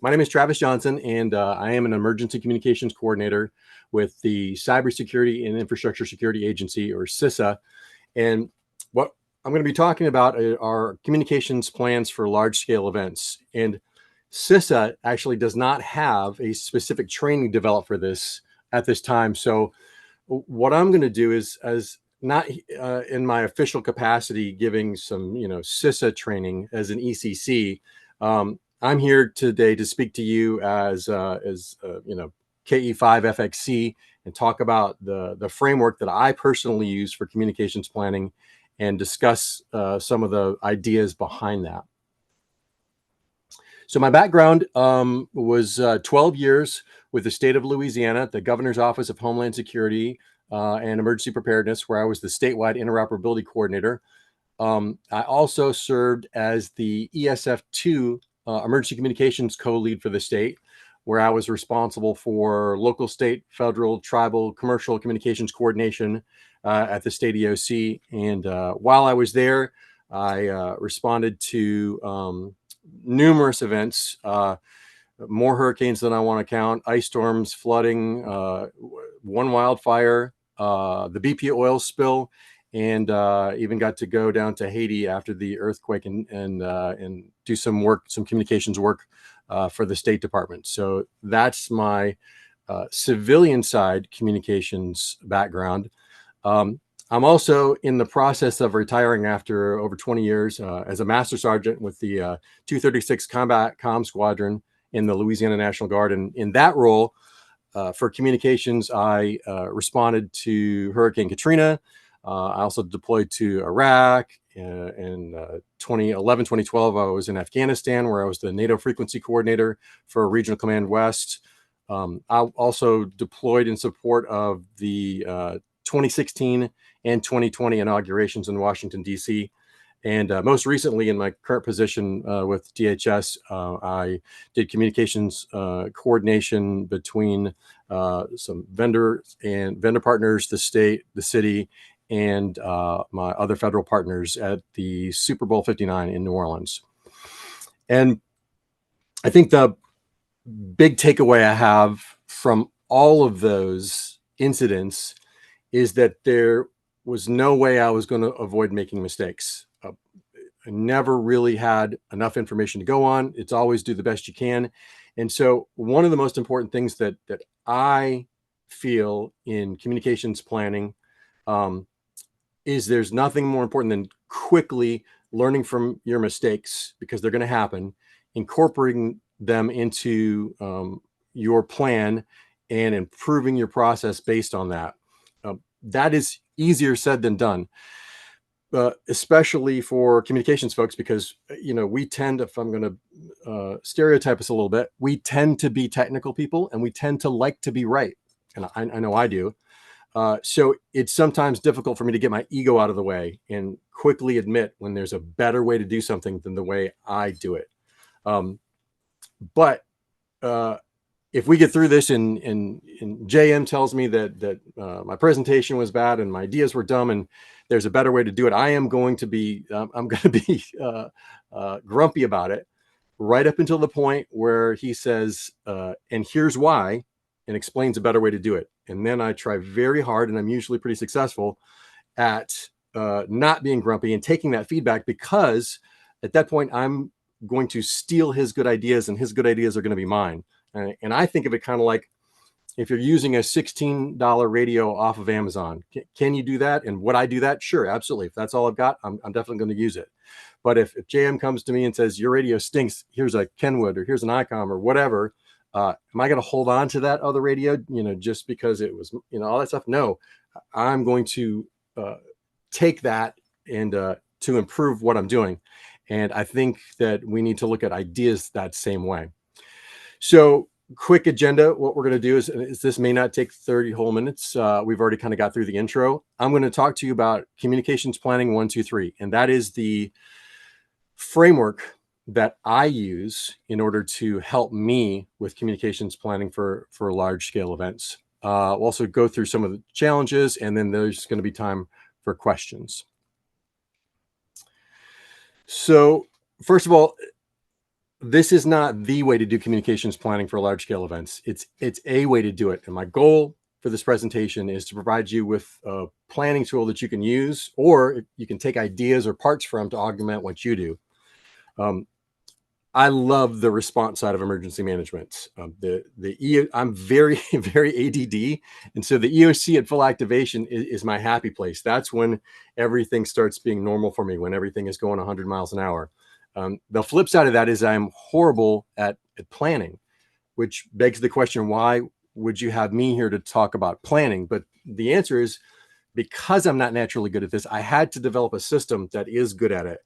My name is Travis Johnson, and I am an emergency communications coordinator with the Cybersecurity and Infrastructure Security Agency, or CISA. And what I'm going to be talking about are communications plans for large-scale events. And CISA actually does not have a specific training developed for this at this time. So what I'm going to do is, as not in my official capacity, giving some, CISA training as an ECC. I'm here today to speak to you as KE5FXC and talk about the framework that I personally use for communications planning and discuss some of the ideas behind that. So my background was 12 years with the state of Louisiana, the Governor's Office of Homeland Security and Emergency Preparedness, where I was the statewide interoperability coordinator. I also served as the ESF2 Emergency Communications co-lead for the state, where I was responsible for local, state, federal, tribal, commercial communications coordination at the state EOC. And while I was there, I responded to numerous events, more hurricanes than I want to count, ice storms, flooding, one wildfire, the BP oil spill, and even got to go down to Haiti after the earthquake and do some work, some communications work for the State Department. So that's my civilian side communications background. I'm also in the process of retiring after over 20 years as a Master Sergeant with the 236 Combat Comm Squadron in the Louisiana National Guard. And in that role, for communications, I responded to Hurricane Katrina. I also deployed to Iraq. In 2011, 2012, I was in Afghanistan, where I was the NATO frequency coordinator for Regional Command West. I also deployed in support of the 2016 and 2020 inaugurations in Washington, D.C. And most recently, in my current position with DHS, I did communications coordination between some vendor partners, the state, the city, and my other federal partners at the Super Bowl 59 in New Orleans. And I think the big takeaway I have from all of those incidents is that there was no way I was going to avoid making mistakes. I never really had enough information to go on. It's always do the best you can. And so one of the most important things that I feel in communications planning is there's nothing more important than quickly learning from your mistakes, because they're going to happen, incorporating them into your plan and improving your process based on that. That is easier said than done, especially for communications folks, because, we tend, if I'm going to stereotype us a little bit, we tend to be technical people and we tend to like to be right. And I know I do. So it's sometimes difficult for me to get my ego out of the way and quickly admit when there's a better way to do something than the way I do it. But if we get through this and JM tells me that my presentation was bad and my ideas were dumb and there's a better way to do it, I am going to be grumpy about it right up until the point where he says, and here's why, and explains a better way to do it. And then I try very hard, and I'm usually pretty successful at not being grumpy and taking that feedback, because at that point I'm going to steal his good ideas, and his good ideas are going to be mine. And I think of it kind of like if you're using a $16 radio off of Amazon. Can you do that? And would I do that? Sure, absolutely. If that's all I've got, I'm definitely going to use it. But if JM comes to me and says, your radio stinks, here's a Kenwood or here's an ICOM or whatever, am I going to hold on to that other radio, just because it was, all that stuff? No, I'm going to take that and to improve what I'm doing. And I think that we need to look at ideas that same way. So quick agenda. What we're going to do is this may not take 30 whole minutes. We've already kind of got through the intro. I'm going to talk to you about communications planning 1, 2, 3. And that is the framework that I use in order to help me with communications planning for large scale events. We'll also go through some of the challenges, and then there's going to be time for questions. So first of all, this is not the way to do communications planning for large scale events. It's a way to do it. And my goal for this presentation is to provide you with a planning tool that you can use, or you can take ideas or parts from to augment what you do. I love the response side of emergency management. I'm very, very ADD. And so the EOC at full activation is my happy place. That's when everything starts being normal for me, when everything is going 100 miles an hour. The flip side of that is I'm horrible at planning, which begs the question, why would you have me here to talk about planning? But the answer is because I'm not naturally good at this, I had to develop a system that is good at it.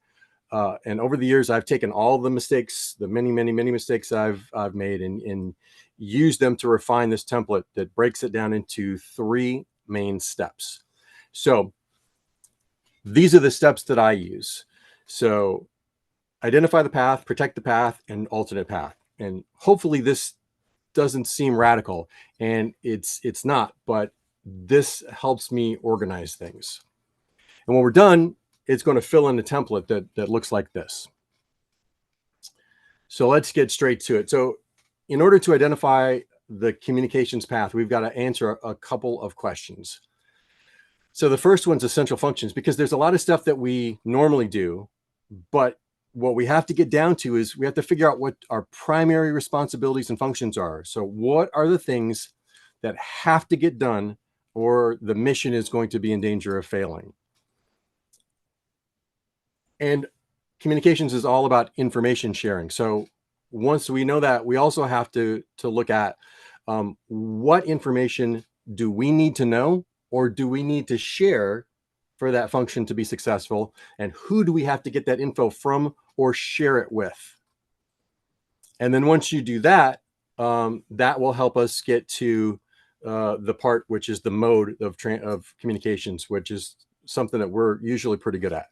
And over the years, I've taken all the mistakes, the many, many, many mistakes I've made, and used them to refine this template that breaks it down into 3 main steps. So these are the steps that I use. So identify the path, protect the path, and alternate path. And hopefully this doesn't seem radical, and it's not, but this helps me organize things. And when we're done, it's going to fill in a template that looks like this. So let's get straight to it. So in order to identify the communications path, we've got to answer a couple of questions. So the first one's essential functions, because there's a lot of stuff that we normally do, but what we have to get down to is we have to figure out what our primary responsibilities and functions are. So what are the things that have to get done, or the mission is going to be in danger of failing? And communications is all about information sharing. So once we know that, we also have to look at what information do we need to know, or do we need to share for that function to be successful? And who do we have to get that info from or share it with? And then once you do that, that will help us get to the part which is the mode of communications, which is something that we're usually pretty good at.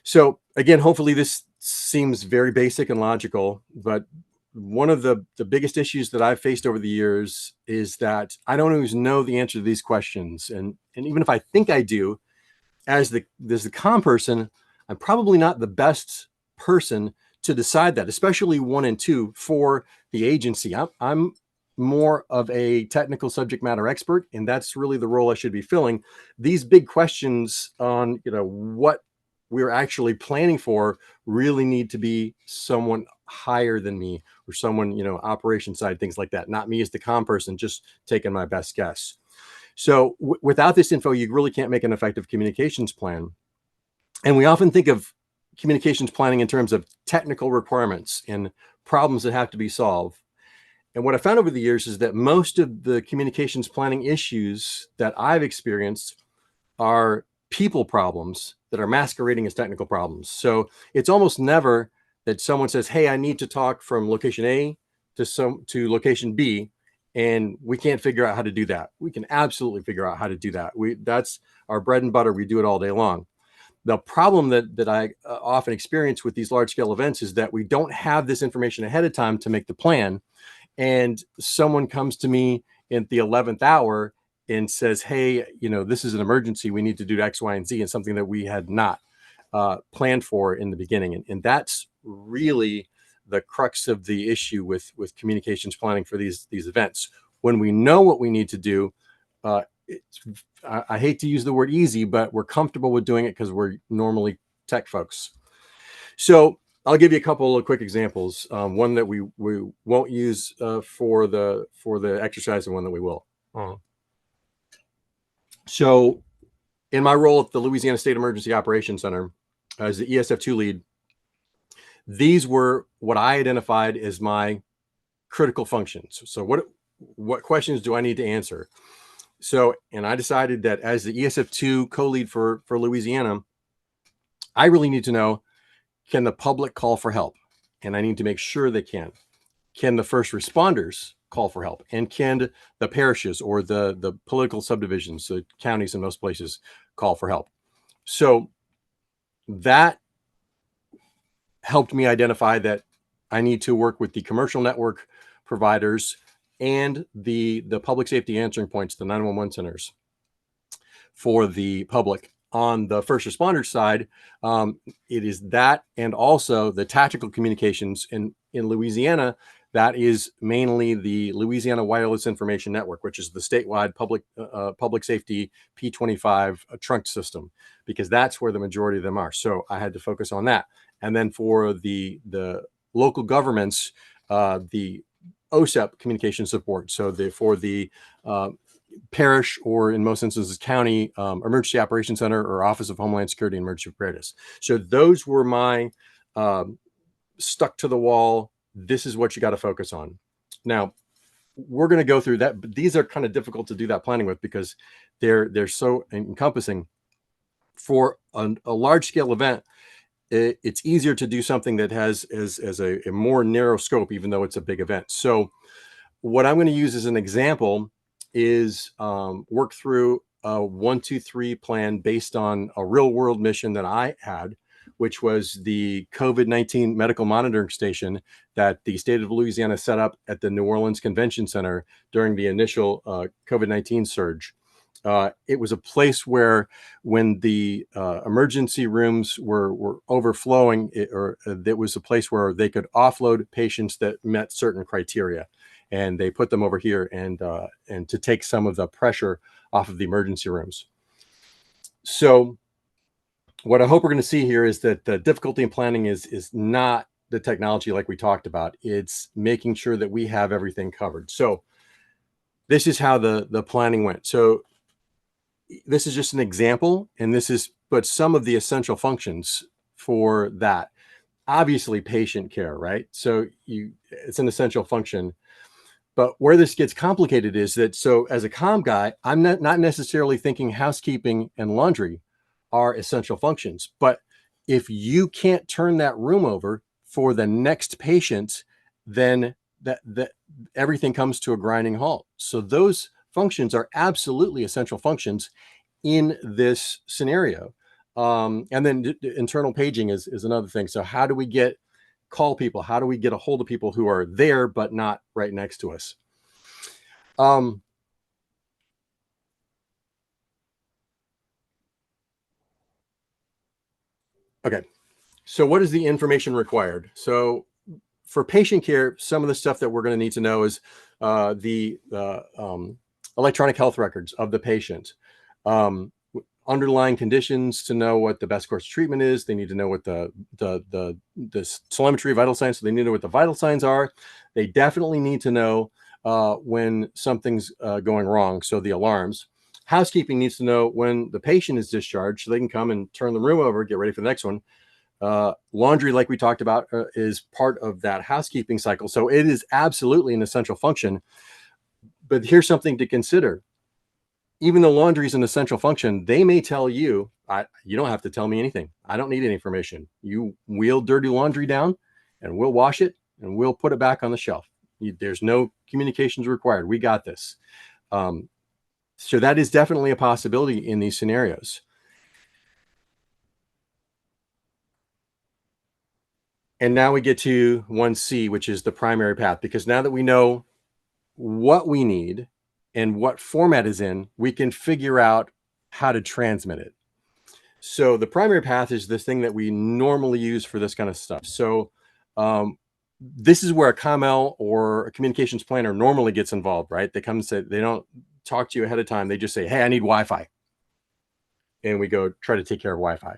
So again, hopefully this seems very basic and logical, but one of the biggest issues that I've faced over the years is that I don't always know the answer to these questions. And even if I think I do, as the comm person, I'm probably not the best person to decide that, especially 1 and 2 for the agency. I'm more of a technical subject matter expert, and that's really the role I should be filling. These big questions on, what we're actually planning for really need to be someone higher than me, or someone, operation side, things like that. Not me as the comm person, just taking my best guess. So without this info, you really can't make an effective communications plan. And we often think of communications planning in terms of technical requirements and problems that have to be solved. And what I found over the years is that most of the communications planning issues that I've experienced are people problems that are masquerading as technical problems. So it's almost never that someone says, hey, I need to talk from location A to location B, and we can't figure out how to do that. We can absolutely figure out how to do that. That's our bread and butter. We do it all day long. The problem that I often experience with these large scale events is that we don't have this information ahead of time to make the plan. And someone comes to me at the 11th hour and says, hey, this is an emergency. We need to do X, Y, and Z, and something that we had not planned for in the beginning. And that's really the crux of the issue with communications planning for these events. When we know what we need to do, I hate to use the word easy, but we're comfortable with doing it because we're normally tech folks. So I'll give you a couple of quick examples. One that we won't use for the exercise, and one that we will. So in my role at the Louisiana State Emergency Operations Center as the ESF2 lead, these were what I identified as my critical functions. So what questions do I need to answer? So, and I decided that as the ESF2 co-lead for Louisiana, I really need to know, can the public call for help? And I need to make sure they can. Can the first responders call for help? And can the parishes or the political subdivisions, the counties in most places, call for help? So that helped me identify that I need to work with the commercial network providers and the public safety answering points, the 911 centers for the public. On the first responder side, it is that, and also the tactical communications. And in Louisiana, that is mainly the Louisiana Wireless Information Network, which is the statewide public safety P25 trunk system, because that's where the majority of them are. So I had to focus on that. And then for the local governments, the OSEP communication support. So for the parish, or in most instances county, emergency operations center or Office of Homeland Security and Emergency Preparedness. So those were my stuck to the wall, this is what you got to focus on. Now we're going to go through that, but these are kind of difficult to do that planning with because they're so encompassing. For a large scale event, it's easier to do something that has as a more narrow scope, even though it's a big event. So what I'm going to use as an example is work through a 1, 2, 3 plan based on a real world mission that I had, which was the COVID-19 medical monitoring station that the state of Louisiana set up at the New Orleans Convention Center during the initial COVID-19 surge. It was a place where when the emergency rooms were overflowing, it was a place where they could offload patients that met certain criteria. And they put them over here and to take some of the pressure off of the emergency rooms. So what I hope we're going to see here is that the difficulty in planning is not the technology like we talked about. It's making sure that we have everything covered. So this is how the planning went. So this is just an example, and this is but some of the essential functions for that. Obviously, patient care, right? So it's an essential function. But where this gets complicated is that, so as a comm guy, I'm not necessarily thinking housekeeping and laundry are essential functions. But if you can't turn that room over for the next patient, then that everything comes to a grinding halt. So those functions are absolutely essential functions in this scenario. And then internal paging is another thing. So how do we call people? How do we get a hold of people who are there but not right next to us? Okay, so what is the information required? So for patient care, some of the stuff that we're going to need to know is the electronic health records of the patient, underlying conditions to know what the best course of treatment is. They need to know what the telemetry vital signs. So they need to know what the vital signs are. They definitely need to know when something's going wrong. So the alarms. Housekeeping needs to know when the patient is discharged so they can come and turn the room over, get ready for the next one. Laundry, like we talked about, is part of that housekeeping cycle. So it is absolutely an essential function. But here's something to consider. Even though laundry is an essential function, they may tell you, you don't have to tell me anything. I don't need any information. You wheel dirty laundry down and we'll wash it and we'll put it back on the shelf. There's no communications required. We got this. So that is definitely a possibility in these scenarios. And now we get to 1C, which is the primary path, because now that we know what we need and what format is in, we can figure out how to transmit it. So the primary path is this thing that we normally use for this kind of stuff. So this is where a ComL or a communications planner normally gets involved, right? They come and say, they don't talk to you ahead of time. They just say, hey, I need Wi-Fi. And we go try to take care of Wi-Fi.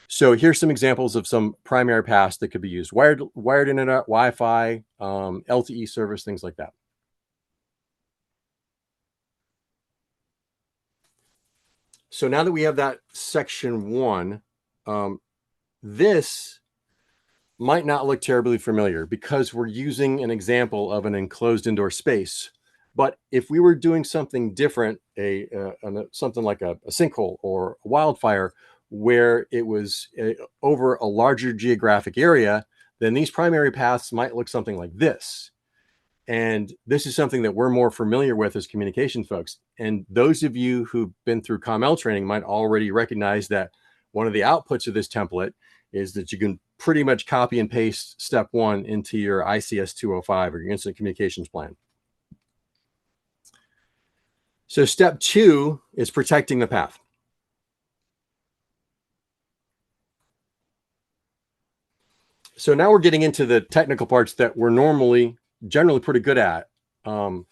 So here's some examples of some primary paths that could be used: wired internet, Wi-Fi, LTE service, things like that. So now that we have that section 1, this might not look terribly familiar because we're using an example of an enclosed indoor space. But if we were doing something different, something like a sinkhole or a wildfire, where it was over a larger geographic area, then these primary paths might look something like this. And this is something that we're more familiar with as communication folks. And those of you who've been through ComL training might already recognize that one of the outputs of this template is that you can pretty much copy and paste step 1 into your ICS 205 or your incident communications plan. So step 2 is protecting the path. So now we're getting into the technical parts that we're generally pretty good at. And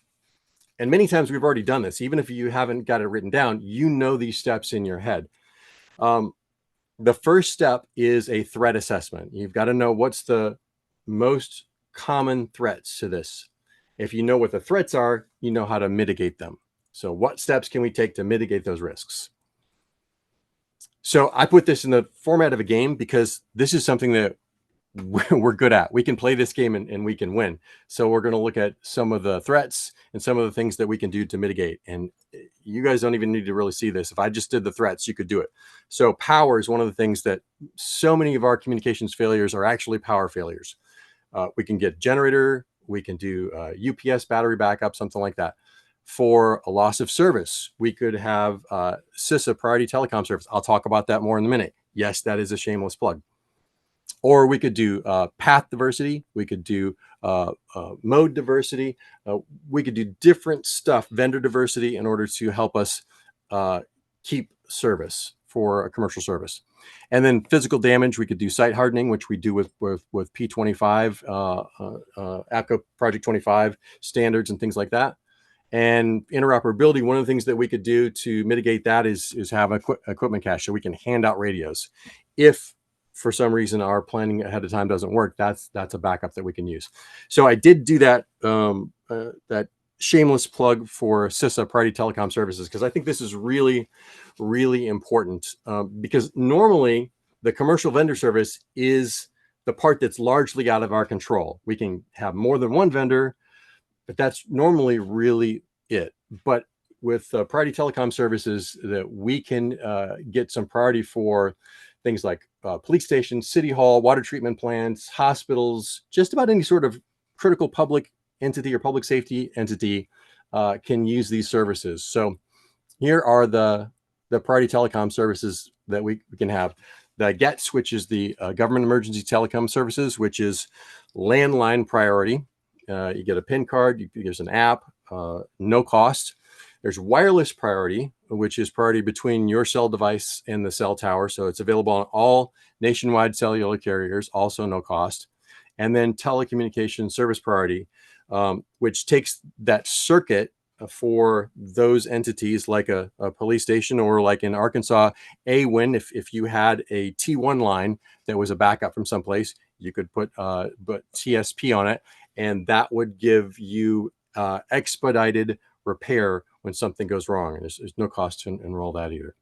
many times we've already done this. Even if you haven't got it written down, you know these steps in your head. The first step is a threat assessment. You've got to know what's the most common threats to this. If you know what the threats are, you know how to mitigate them. So what steps can we take to mitigate those risks? So I put this in the format of a game because this is something that we're good at. We can play this game and we can win. So we're going to look at some of the threats and some of the things that we can do to mitigate. And you guys don't even need to really see this. If I just did the threats, you could do it. So power is one of the things that so many of our communications failures are actually power failures. We can get generator, we can do UPS battery backup, something like that. For a loss of service, we could have CISA, priority telecom service. I'll talk about that more in a minute. Yes, that is a shameless plug. Or we could do path diversity. We could do mode diversity. We could do different stuff, vendor diversity, in order to help us keep service for a commercial service. And then physical damage, we could do site hardening, which we do with P25, APCO Project 25 standards and things like that. And interoperability, one of the things that we could do to mitigate that is have equipment cache, so we can hand out radios. If for some reason our planning ahead of time doesn't work, that's a backup that we can use. So I did do that that shameless plug for CISA, priority telecom services, because I think this is really, really important, because normally the commercial vendor service is the part that's largely out of our control. We can have more than one vendor, but that's normally really it. But with priority telecom services, that we can get some priority for things like police stations, city hall, water treatment plants, hospitals, just about any sort of critical public entity or public safety entity can use these services. So here are the priority telecom services that we can have. The GETS, which is the Government Emergency Telecom Services, which is landline priority. You get a PIN card, there's an app, no cost. There's wireless priority, which is priority between your cell device and the cell tower. So it's available on all nationwide cellular carriers, also no cost. And then telecommunication service priority, which takes that circuit for those entities, like a police station, or like in Arkansas, AWIN, if you had a T1 line that was a backup from someplace, you could put TSP on it, and that would give you expedited repair when something goes wrong. And there's no cost to enroll that either.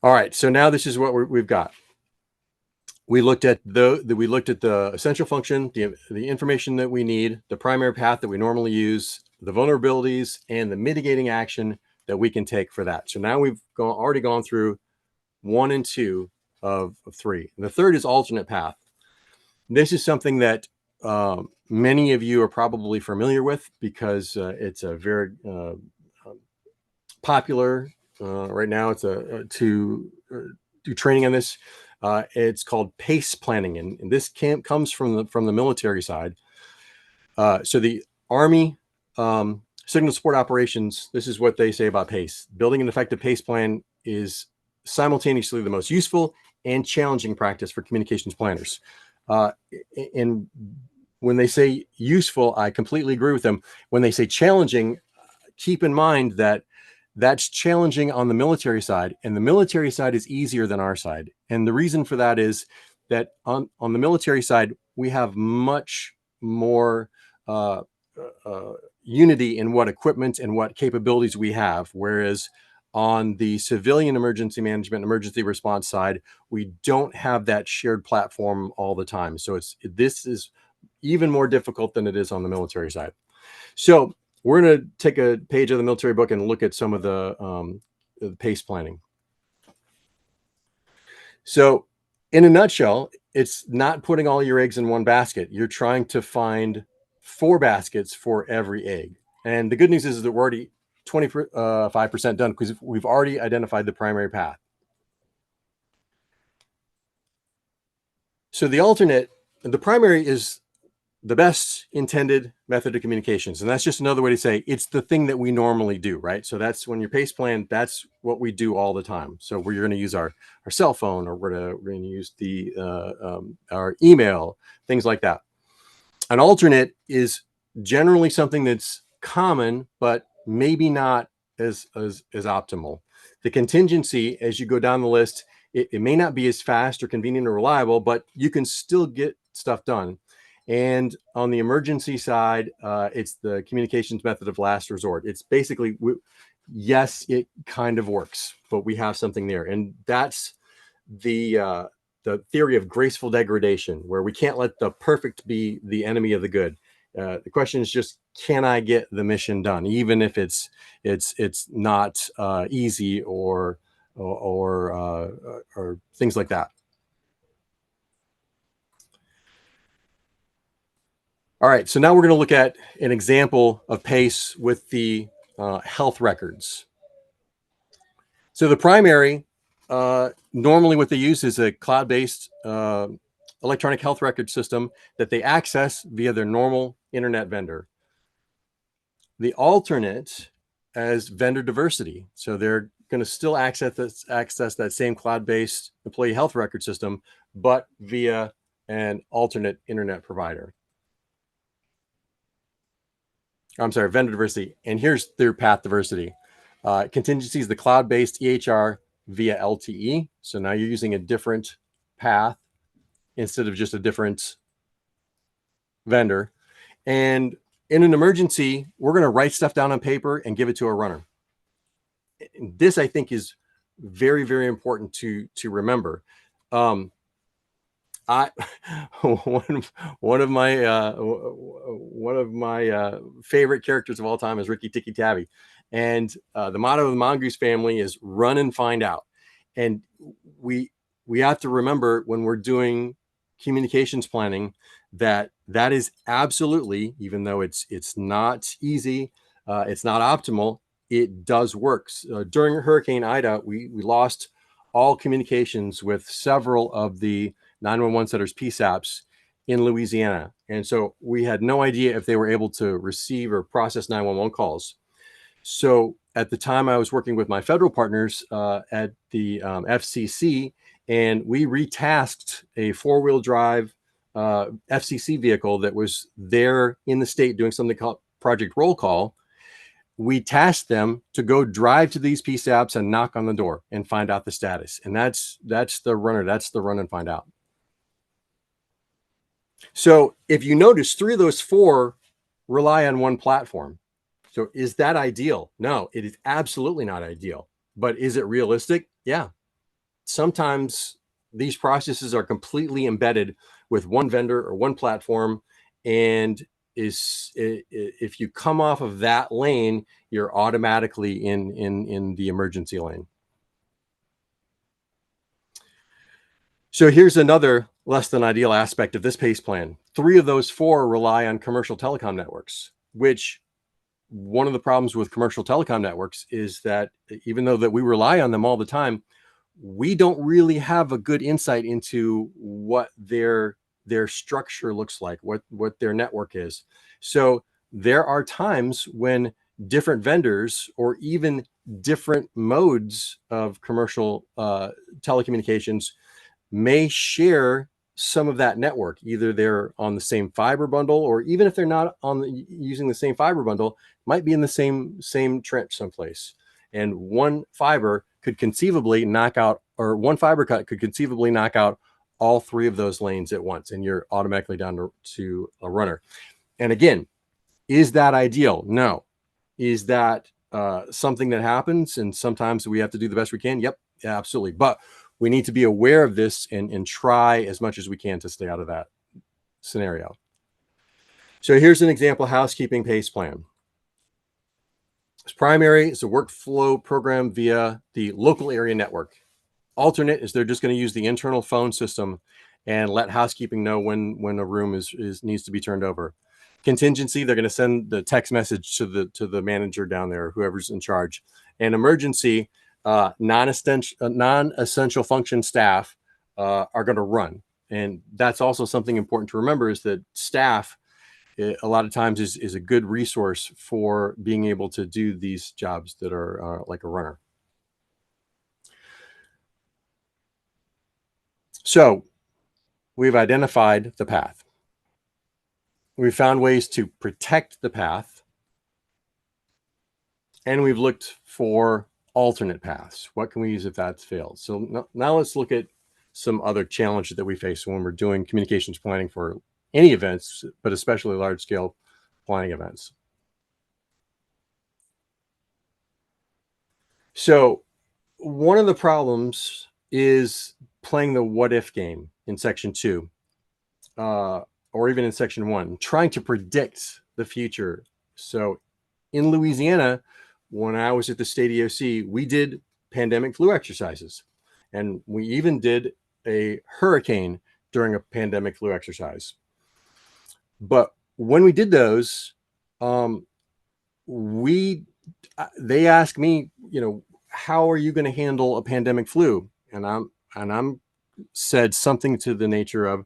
All right, so now this is what we've got. We looked at the essential function, the information that we need, the primary path that we normally use, the vulnerabilities, and the mitigating action that we can take for that. So now we've already gone through 1 and 2 of 3. And the third is alternate path. This is something that many of you are probably familiar with, because it's a very popular right now. It's to do training on this. It's called PACE planning, and this comes from the military side. So the Army Signal Support Operations, this is what they say about PACE. Building an effective PACE plan is simultaneously the most useful and challenging practice for communications planners. And when they say useful, I completely agree with them. When they say challenging, keep in mind that that's challenging on the military side, and the military side is easier than our side. And the reason for that is that on the military side, we have much more unity in what equipment and what capabilities we have, whereas on the civilian emergency management, emergency response side, we don't have that shared platform all the time. So this is even more difficult than it is on the military side. So we're going to take a page of the military book and look at some of the PACE planning. So in a nutshell, it's not putting all your eggs in one basket. You're trying to find 4 baskets for every egg. And the good news is that we're already 25% done, because we've already identified the primary path. So the alternate, the primary is the best intended method of communications. And that's just another way to say it's the thing that we normally do, right? So that's when your PACE plan, that's what we do all the time. So we're going to use our cell phone, or we're going to use our email, things like that. An alternate is generally something that's common, but maybe not as optimal. The contingency, as you go down the list, it may not be as fast or convenient or reliable, but you can still get stuff done. And on the emergency side, it's the communications method of last resort. It's basically, yes, it kind of works, but we have something there. And that's the theory of graceful degradation, where we can't let the perfect be the enemy of the good. The question is just, can I get the mission done, even if it's not easy or things like that. All right, so now we're going to look at an example of PACE with the health records. So the primary, normally what they use is a cloud-based electronic health record system that they access via their normal internet vendor. The alternate as vendor diversity. So they're going to still access that same cloud-based employee health record system, but via an alternate internet provider. I'm sorry, vendor diversity. And here's their path diversity. Contingency is the cloud-based EHR via LTE. So now you're using a different path instead of just a different vendor. And in an emergency, we're going to write stuff down on paper and give it to a runner. And this, I think, is very, very important to remember. One of my favorite characters of all time is Ricky Tikki Tavi, and the motto of the Mongoose family is "Run and find out." And we have to remember when we're doing communications planning that is absolutely, even though it's not easy, it's not optimal, it does work. During Hurricane Ida, we lost all communications with several of the 911 centers PSAPs in Louisiana. And so we had no idea if they were able to receive or process 911 calls. So at the time, I was working with my federal partners at the FCC, and we retasked a 4-wheel drive FCC vehicle that was there in the state doing something called Project Roll Call. We tasked them to go drive to these PSAPs and knock on the door and find out the status. And that's the runner. That's the run and find out. So if you notice, 3 of those 4 rely on one platform. So is that ideal? No, it is absolutely not ideal. But is it realistic? Yeah. Sometimes these processes are completely embedded with one vendor or one platform, and if you come off of that lane, you're automatically in the emergency lane. So here's another less than ideal aspect of this PACE plan. 3 of those 4 rely on commercial telecom networks, which one of the problems with commercial telecom networks is that even though that we rely on them all the time, we don't really have a good insight into what their structure looks like, what their network is. So there are times when different vendors or even different modes of commercial telecommunications may share some of that network. Either they're on the same fiber bundle, or even if they're not using the same fiber bundle, might be in the same trench someplace. And one fiber could conceivably knock out, or one fiber cut could conceivably knock out all 3 of those lanes at once, and you're automatically down to a runner. And again, is that ideal? No. Is that something that happens and sometimes we have to do the best we can? Yep, absolutely. But we need to be aware of this and try as much as we can to stay out of that scenario. So here's an example housekeeping PACE plan. This primary is a workflow program via the local area network. Alternate is they're just going to use the internal phone system and let housekeeping know when a room needs to be turned over. Contingency, they're going to send the text message to the manager down there, whoever's in charge. And emergency, non-essential function staff are going to run. And that's also something important to remember, is that staff a lot of times is a good resource for being able to do these jobs that are like a runner. So we've identified the path. We've found ways to protect the path, and we've looked for alternate paths. What can we use if that's failed? So now let's look at some other challenges that we face when we're doing communications planning for any events, but especially large scale planning events. So one of the problems is playing the what if game in section 2, or even in section 1, trying to predict the future. So in Louisiana, when I was at the state EOC, we did pandemic flu exercises, and we even did a hurricane during a pandemic flu exercise. But when we did those, they asked me, how are you going to handle a pandemic flu? And I'm said something to the nature of,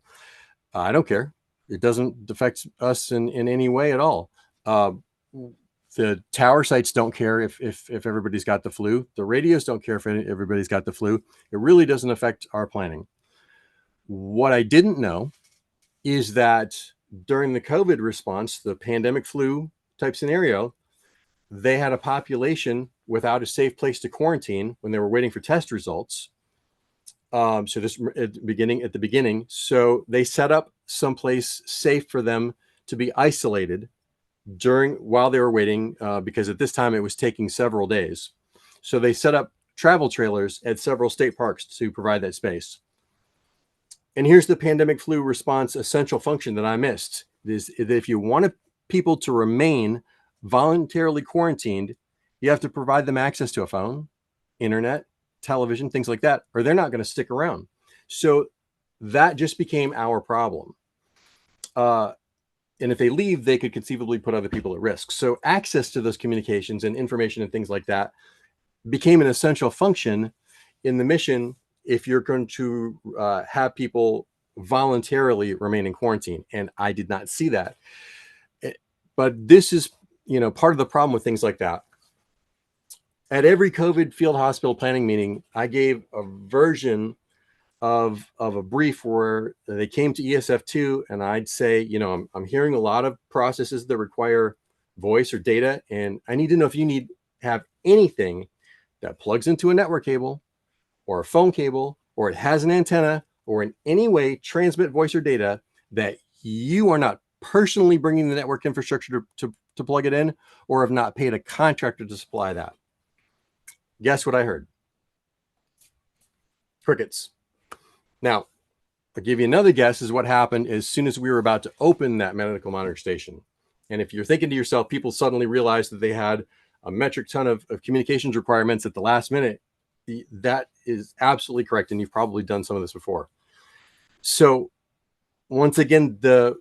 I don't care. It doesn't affect us in any way at all. The tower sites don't care if everybody's got the flu. The radios don't care if everybody's got the flu. It really doesn't affect our planning. What I didn't know is that during the COVID response, the pandemic flu type scenario, they had a population without a safe place to quarantine when they were waiting for test results. So this at the beginning, so they set up someplace safe for them to be isolated while they were waiting, because at this time it was taking several days. So they set up travel trailers at several state parks to provide that space. And here's the pandemic flu response essential function that I missed: is if you want people to remain voluntarily quarantined, you have to provide them access to a phone, internet, television, things like that, or they're not going to stick around. So that just became our problem. And if they leave, they could conceivably put other people at risk. So access to those communications and information and things like that became an essential function in the mission if you're going to have people voluntarily remain in quarantine. And I did not see that. But this is, part of the problem with things like that. At every COVID field hospital planning meeting, I gave a version of a brief where they came to ESF2, and I'd say, I'm hearing a lot of processes that require voice or data, and I need to know if you have anything that plugs into a network cable or a phone cable, or it has an antenna, or in any way transmit voice or data that you are not personally bringing the network infrastructure to plug it in, or have not paid a contractor to supply that. Guess what I heard? Crickets. Now, I'll give you another guess is what happened as soon as we were about to open that medical monitoring station. And if you're thinking to yourself, people suddenly realized that they had a metric ton of communications requirements at the last minute, that is absolutely correct. And you've probably done some of this before. So once again, the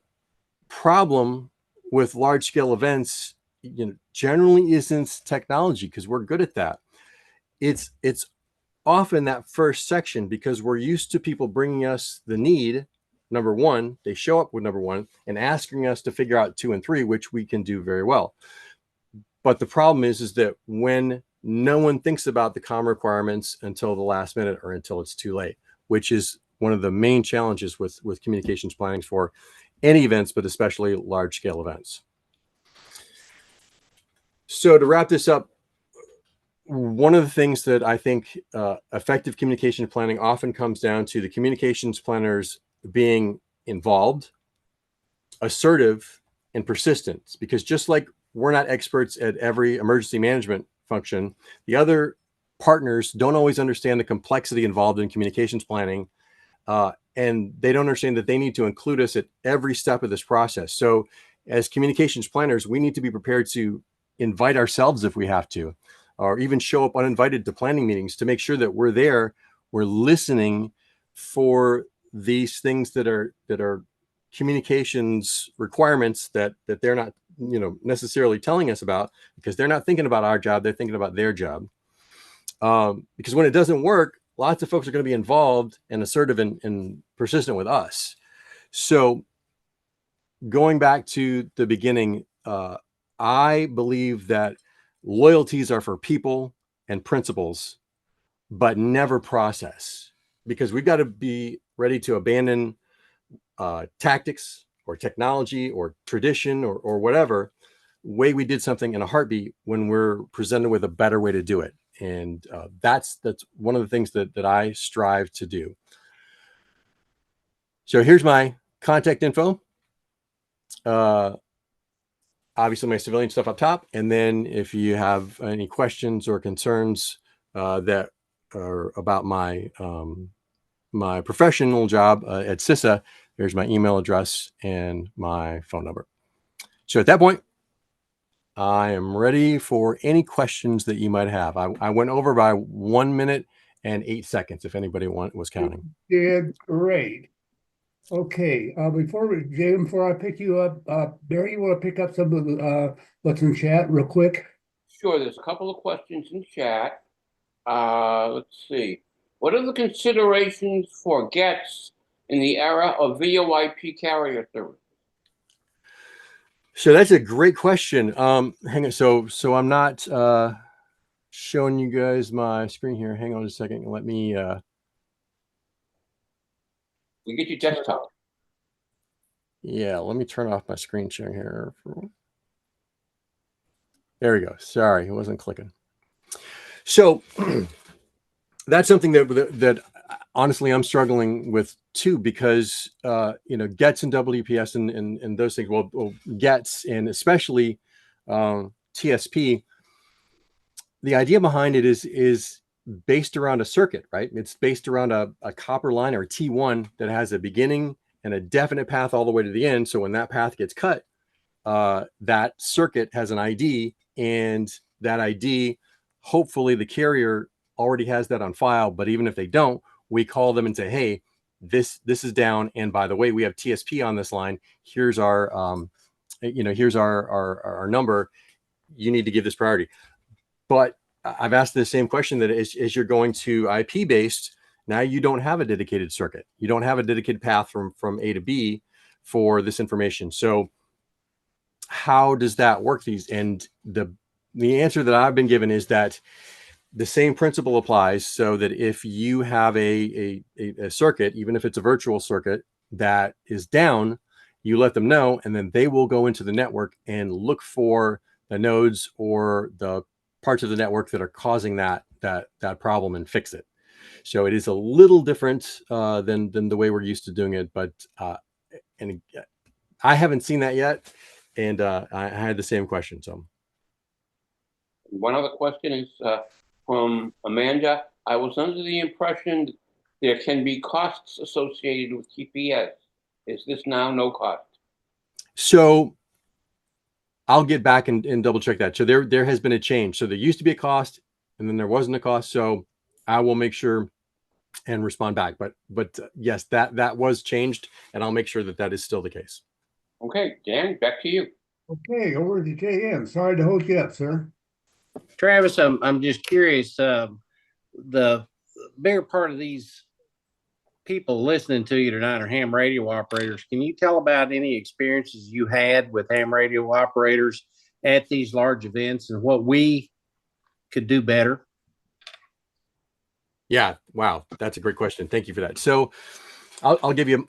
problem with large scale events, generally isn't technology, because we're good at that. It's often that first section, because we're used to people bringing us the need, number one, they show up with number one and asking us to figure out 2 and 3, which we can do very well. But the problem is that when no one thinks about the comm requirements until the last minute or until it's too late, which is one of the main challenges with communications planning for any events, but especially large scale events. So to wrap this up, one of the things that I think effective communication planning often comes down to the communications planners being involved, assertive, and persistent. Because just like we're not experts at every emergency management function, the other partners don't always understand the complexity involved in communications planning, and they don't understand that they need to include us at every step of this process. So as communications planners, we need to be prepared to invite ourselves if we have to, or even show up uninvited to planning meetings to make sure that we're there, we're listening for these things that are communications requirements that they're not necessarily telling us about, because they're not thinking about our job, they're thinking about their job. Because when it doesn't work, lots of folks are going to be involved and assertive and persistent with us. So going back to the beginning, I believe that loyalties are for people and principles, but never process, because we've got to be ready to abandon tactics or technology or tradition or whatever way we did something in a heartbeat when we're presented with a better way to do it. And that's one of the things that I strive to do. So here's my contact info. Obviously my civilian stuff up top. And then if you have any questions or concerns that are about my my professional job at CISA, there's my email address and my phone number. So at that point, I am ready for any questions that you might have. I went over by 1 minute and 8 seconds, if anybody was counting. You did great. Okay, before I pick you up, Barry, you want to pick up some of the what's in chat real quick? Sure, there's a couple of questions in chat. Let's see. What are the considerations for gets in the era of VoIP carrier service? So that's a great question. Hang on. So I'm not showing you guys my screen here. Hang on a second. Let me. We get your desktop. Yeah, let me turn off my screen sharing here. There we go. Sorry, it wasn't clicking. So that's something that honestly I'm struggling with too, because gets and WPS and those things. Well, gets and especially TSP. The idea behind it is based around a circuit, right? It's based around a copper line or T1 that has a beginning and a definite path all the way to the end. So when that path gets cut, that circuit has an ID, and that ID, hopefully the carrier already has that on file. But even if they don't, we call them and say, hey, this is down. And by the way, we have TSP on this line. Here's our, here's our number. You need to give this priority. But I've asked the same question, that as you're going to IP based, now you don't have a dedicated circuit. You don't have a dedicated path from A to B for this information. So how does that work? And the answer that I've been given is that the same principle applies, so that if you have a circuit, even if it's a virtual circuit that is down, you let them know, and then they will go into the network and look for the nodes or the parts of the network that are causing that problem and fix it. So it is a little different than the way we're used to doing it, but and I haven't seen that yet, and I had the same question. So One other question is from Amanda. I was under the impression there can be costs associated with TPS. Is this now no cost? So I'll get back and double check that. So there has been a change. So there used to be a cost, and then there wasn't a cost. So I will make sure and respond back. But yes, that was changed, and I'll make sure that is still the case. Okay, Dan, back to you. Okay, over to JM. Sorry to hold you up, sir. Travis, I'm just curious. The bigger part of these people listening to you tonight are ham radio operators. Can you tell about any experiences you had with ham radio operators at these large events and what we could do better? Yeah, wow, that's a great question. Thank you for that. So I'll give you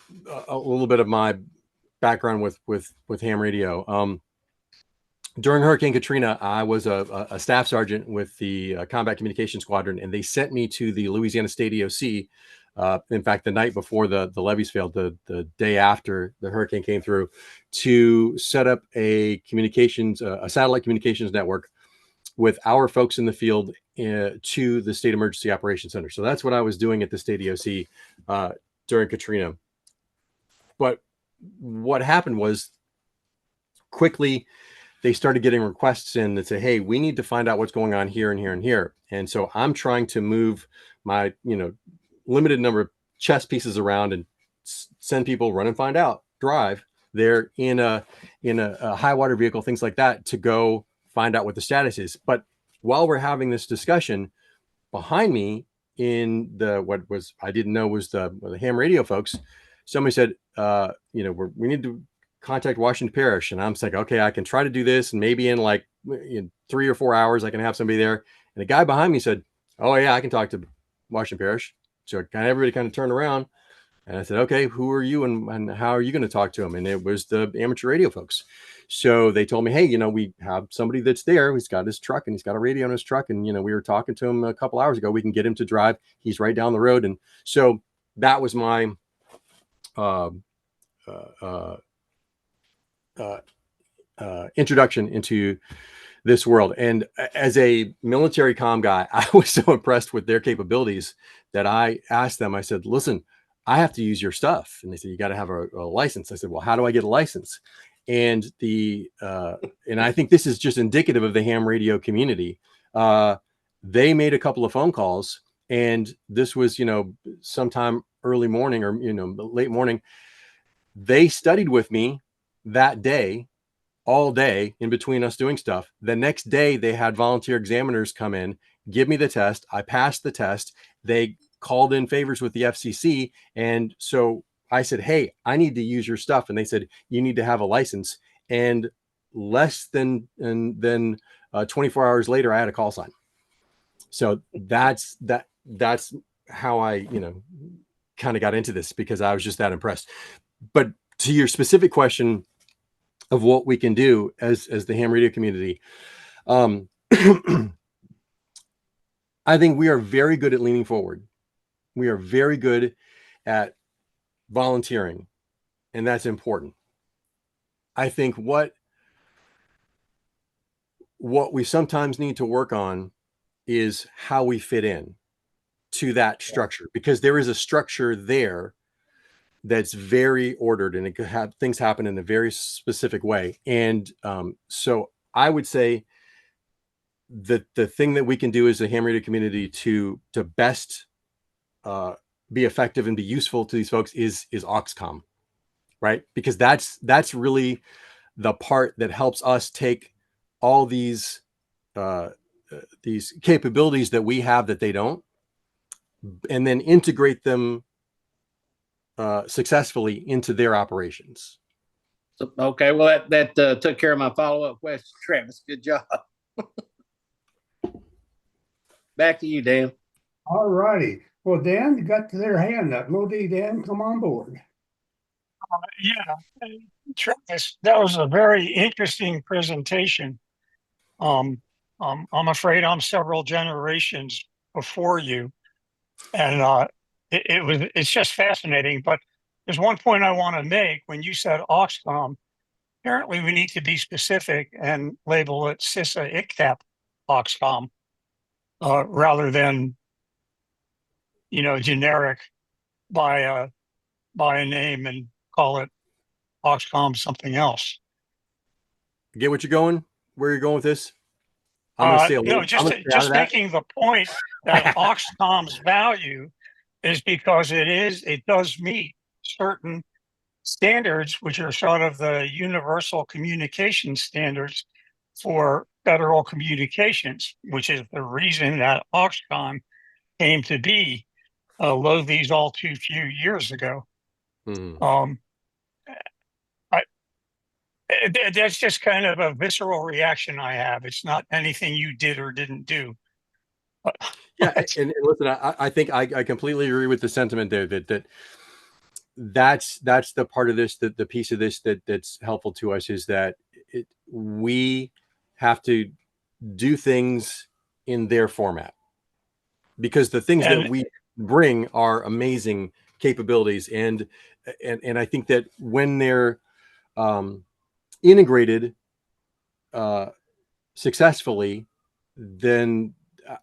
a little bit of my background with ham radio. During Hurricane Katrina, I was a staff sergeant with the Combat Communication Squadron, and they sent me to the Louisiana State EOC. In fact, the night before the levees failed, the day after the hurricane came through, to set up a satellite communications network with our folks in the field to the State Emergency Operations Center. So that's what I was doing at the State EOC during Katrina. But what happened was, quickly they started getting requests in that say, hey, we need to find out what's going on here and here and here. And so I'm trying to move my limited number of chess pieces around and send people, run and find out, drive there in a high water vehicle, things like that, to go find out what the status is. But while we're having this discussion, behind me in I didn't know was the ham radio folks, somebody said, we need to contact Washington Parish. And I'm like, okay, I can try to do this. And maybe in like 3 or 4 hours, I can have somebody there. And the guy behind me said, oh yeah, I can talk to Washington Parish. So everybody kind of turned around. And I said, okay, who are you and how are you going to talk to him? And it was the amateur radio folks. So they told me, hey, we have somebody that's there. He's got his truck and he's got a radio in his truck. And, we were talking to him a couple hours ago. We can get him to drive. He's right down the road. And so that was my introduction into this world. And as a military comm guy, I was so impressed with their capabilities that I asked them, I said, listen, I have to use your stuff. And they said, you got to have a license. I said, well, how do I get a license? And and I think this is just indicative of the ham radio community. They made a couple of phone calls, and this was, sometime early morning or, late morning. They studied with me that day, all day in between us doing stuff. The next day they had volunteer examiners come in, give me the test. I passed the test. They called in favors with the FCC. And so I said, hey, I need to use your stuff. And they said, you need to have a license. And less than 24 hours later, I had a call sign. So that's how I, kind of got into this, because I was just that impressed. But to your specific question of what we can do as the ham radio community, I think we are very good at leaning forward. We are very good at volunteering, and that's important. I think what we sometimes need to work on is how we fit in to that structure, because there is a structure there that's very ordered, and it could have things happen in a very specific way. And so I would say that the thing that we can do as a ham radio community to best be effective and be useful to these folks is Auxcom, right? Because that's really the part that helps us take all these capabilities that we have that they don't, and then integrate them successfully into their operations. So, okay, well, that took care of my follow-up question, Travis. Good job. Back to you, Dan. All righty. Well, Dan, you got their hand up. Lodi, Dan, come on board. Yeah, Travis, that was a very interesting presentation. I'm afraid I'm several generations before you, and it's just fascinating. But there's one point I want to make. When you said Auxcom, apparently we need to be specific and label it CISA ICTAP Auxcom rather than generic by a name and call it Auxcom something else. Get what you're going, where you're going with this? I'm going to say a little. Just making the point that Auxcom's value is because it does meet certain standards, which are sort of the universal communication standards for federal communications, which is the reason that Auxcom came to be, lo these all too few years ago. That's just kind of a visceral reaction I have. It's not anything you did or didn't do. Yeah, and listen, I think I completely agree with the sentiment there that's the part of this, that the piece of this that's helpful to us is that we have to do things in their format, because the things that we bring are amazing capabilities, and I think that when they're integrated successfully, then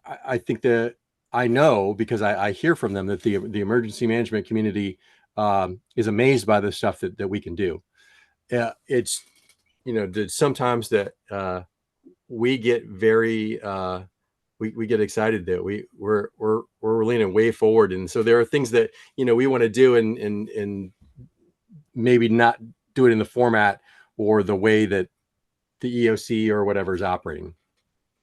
I think that I know, because I hear from them, that the emergency management community is amazed by the stuff that we can do. It's that sometimes that we get very we get excited that we're leaning way forward, and so there are things that we want to do and maybe not do it in the format or the way that the EOC or whatever is operating.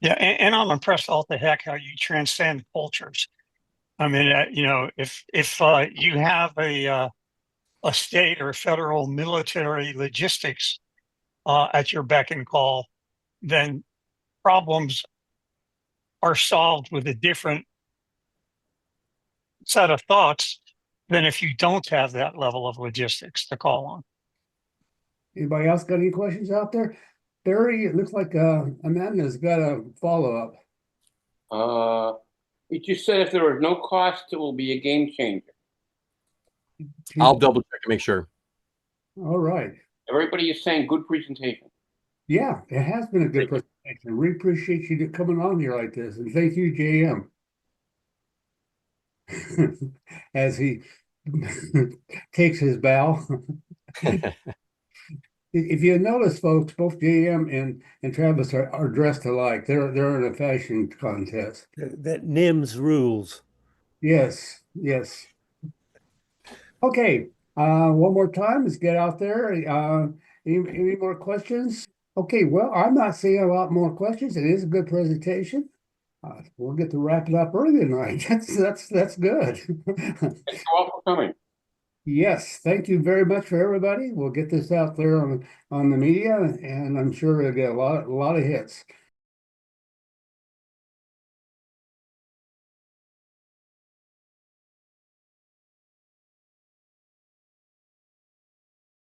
Yeah, and I'm impressed all the heck how you transcend cultures. I mean, if you have a state or federal military logistics at your beck and call, then problems are solved with a different set of thoughts than if you don't have that level of logistics to call on. Anybody else got any questions out there? Barry, it looks like Amanda's got a follow-up. It just said if there is no cost, it will be a game changer. I'll double check to make sure. All right. Everybody is saying good presentation. Yeah, it has been a good presentation. We appreciate you coming on here like this, and thank you, JM. As he takes his bow. If you notice, folks, both JM and Travis are dressed alike. They're in a fashion contest. That NIMS rules. Yes, yes. Okay, one more time, let's get out there. Any more questions? Okay, well, I'm not seeing a lot more questions. It is a good presentation. We'll get to wrap it up early tonight. That's good. Thank you all for coming. Yes, thank you very much for everybody. We'll get this out there on the media, and I'm sure it'll get a lot of hits.